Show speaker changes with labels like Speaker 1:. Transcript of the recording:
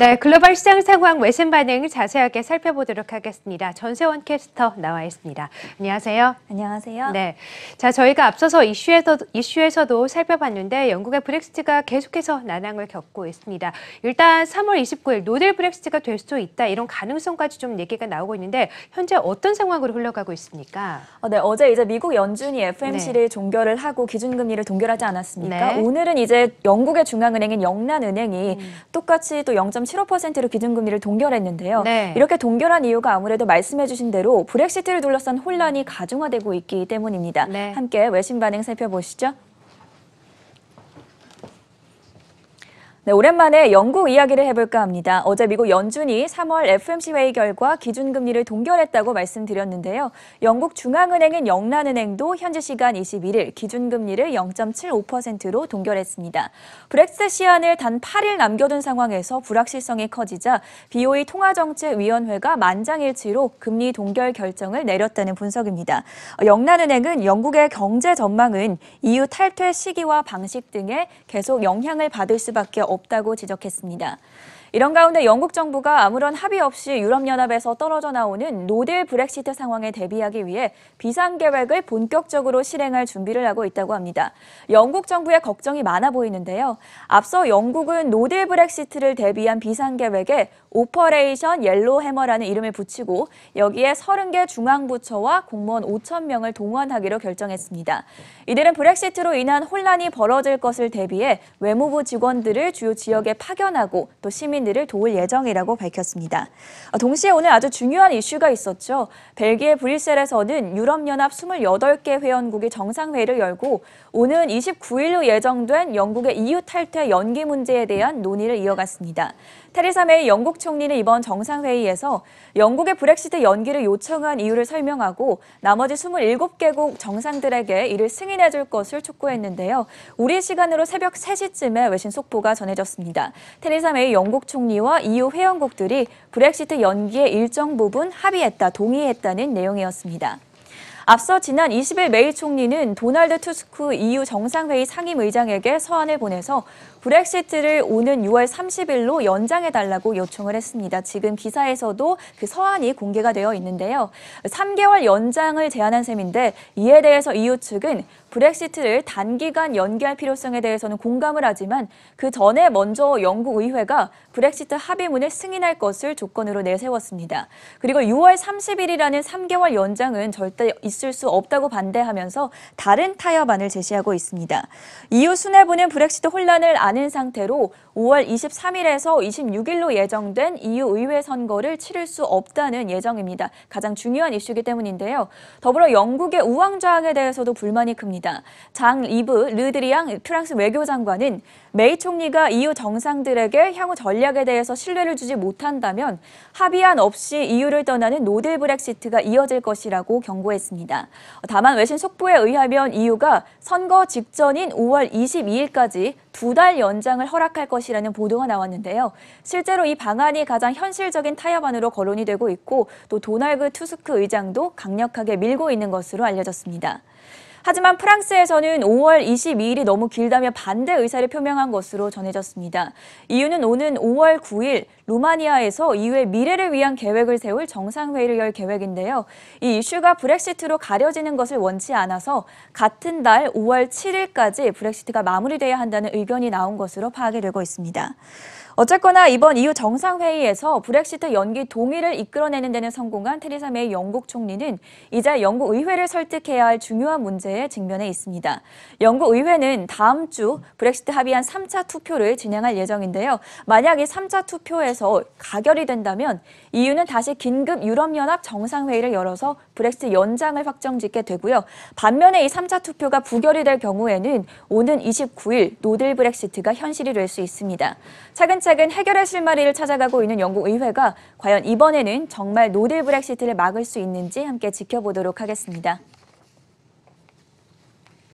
Speaker 1: 네, 글로벌 시장 상황 외신 반응 자세하게 살펴보도록 하겠습니다. 전세원 캐스터 나와 있습니다. 안녕하세요.
Speaker 2: 안녕하세요.
Speaker 1: 네, 자 저희가 앞서서 이슈에서도 살펴봤는데 영국의 브렉시트가 계속해서 난항을 겪고 있습니다. 일단 3월 29일 노딜 브렉시트가 될 수도 있다 이런 가능성까지 좀 얘기가 나오고 있는데 현재 어떤 상황으로 흘러가고 있습니까?
Speaker 2: 네, 어제 이제 미국 연준이 FOMC를 종결을 하고 기준금리를 동결하지 않았습니까?
Speaker 1: 네.
Speaker 2: 오늘은 이제 영국의 중앙은행인 영란은행이 똑같이 또 0.75%로 기준금리를 동결했는데요.
Speaker 1: 네.
Speaker 2: 이렇게 동결한 이유가 아무래도 말씀해주신 대로 브렉시트를 둘러싼 혼란이 가중화되고 있기 때문입니다.
Speaker 1: 네.
Speaker 2: 함께 외신 반응 살펴보시죠. 네, 오랜만에 영국 이야기를 해볼까 합니다. 어제 미국 연준이 3월 FOMC 회의 결과 기준금리를 동결했다고 말씀드렸는데요. 영국 중앙은행인 영란은행도 현지 시간 21일 기준금리를 0.75%로 동결했습니다. 브렉시트 시한을 단 8일 남겨둔 상황에서 불확실성이 커지자 BOE 통화정책위원회가 만장일치로 금리 동결 결정을 내렸다는 분석입니다. 영란은행은 영국의 경제 전망은 EU 탈퇴 시기와 방식 등에 계속 영향을 받을 수밖에 없다고 지적했습니다. 이런 가운데 영국 정부가 아무런 합의 없이 유럽연합에서 떨어져 나오는 노딜 브렉시트 상황에 대비하기 위해 비상계획을 본격적으로 실행할 준비를 하고 있다고 합니다. 영국 정부의 걱정이 많아 보이는데요. 앞서 영국은 노딜 브렉시트를 대비한 비상계획에 오퍼레이션 옐로우 해머라는 이름을 붙이고 여기에 30개 중앙부처와 공무원 5,000명을 동원하기로 결정했습니다. 이들은 브렉시트로 인한 혼란이 벌어질 것을 대비해 외무부 직원들을 주요 지역에 파견하고 또 시민들을 도울 예정이라고 밝혔습니다. 동시에 오늘 아주 중요한 이슈가 있었죠. 벨기에 브뤼셀에서는 유럽연합 28개 회원국이 정상회의를 열고 오는 29일로 예정된 영국의 EU 탈퇴 연기 문제에 대한 논의를 이어갔습니다. 테레사 메이 영국 총리는 이번 정상회의에서 영국의 브렉시트 연기를 요청한 이유를 설명하고 나머지 27개국 정상들에게 이를 승인해 줄 것을 촉구했는데요. 우리 시간으로 새벽 3시쯤에 외신 속보가 전해졌습니다. 테레사 메이 영국 총리와 EU 회원국들이 브렉시트 연기의 일정 부분 합의했다, 동의했다는 내용이었습니다. 앞서 지난 20일 메이 총리는 도널드 투스크 EU 정상회의 상임의장에게 서한을 보내서 브렉시트를 오는 6월 30일로 연장해달라고 요청을 했습니다. 지금 기사에서도 그 서한이 공개가 되어 있는데요. 3개월 연장을 제안한 셈인데 이에 대해서 EU 측은 브렉시트를 단기간 연기할 필요성에 대해서는 공감을 하지만 그 전에 먼저 영국 의회가 브렉시트 합의문을 승인할 것을 조건으로 내세웠습니다. 그리고 6월 30일이라는 3개월 연장은 절대 있을 수 없다고 반대하면서 다른 타협안을 제시하고 있습니다. EU 수뇌부는 브렉시트 혼란을 아는 상태로 5월 23일에서 26일로 예정된 EU 의회 선거를 치를 수 없다는 예정입니다. 가장 중요한 이슈이기 때문인데요. 더불어 영국의 우왕좌왕에 대해서도 불만이 큽니다. 장 리브 르드리앙 프랑스 외교장관은 메이 총리가 EU 정상들에게 향후 전략에 대해서 신뢰를 주지 못한다면 합의안 없이 EU를 떠나는 노딜 브렉시트가 이어질 것이라고 경고했습니다. 다만 외신 속보에 의하면 EU가 선거 직전인 5월 22일까지 2달 연장을 허락할 것이라는 보도가 나왔는데요. 실제로 이 방안이 가장 현실적인 타협안으로 거론이 되고 있고 또 도널드 투스크 의장도 강력하게 밀고 있는 것으로 알려졌습니다. 하지만 프랑스에서는 5월 22일이 너무 길다며 반대 의사를 표명한 것으로 전해졌습니다. 이유는 오는 5월 9일 루마니아에서 EU의 미래를 위한 계획을 세울 정상회의를 열 계획인데요. 이 이슈가 브렉시트로 가려지는 것을 원치 않아서 같은 달 5월 7일까지 브렉시트가 마무리돼야 한다는 의견이 나온 것으로 파악이 되고 있습니다. 어쨌거나 이번 EU 정상회의에서 브렉시트 연기 동의를 이끌어내는 데는 성공한 테레사 메이 영국 총리는 이제 영국 의회를 설득해야 할 중요한 문제에 직면해 있습니다. 영국 의회는 다음 주 브렉시트 합의안 3차 투표를 진행할 예정인데요. 만약 이 3차 투표에서 가결이 된다면 EU는 다시 긴급 유럽연합 정상회의를 열어서 브렉시트 연장을 확정짓게 되고요. 반면에 이 3차 투표가 부결이 될 경우에는 오는 29일 노딜 브렉시트가 현실이 될 수 있습니다. 차근차근 해결의 실마리를 찾아가고 있는 영국 의회가 과연 이번에는 정말 노딜 브렉시트를 막을 수 있는지 함께 지켜보도록 하겠습니다.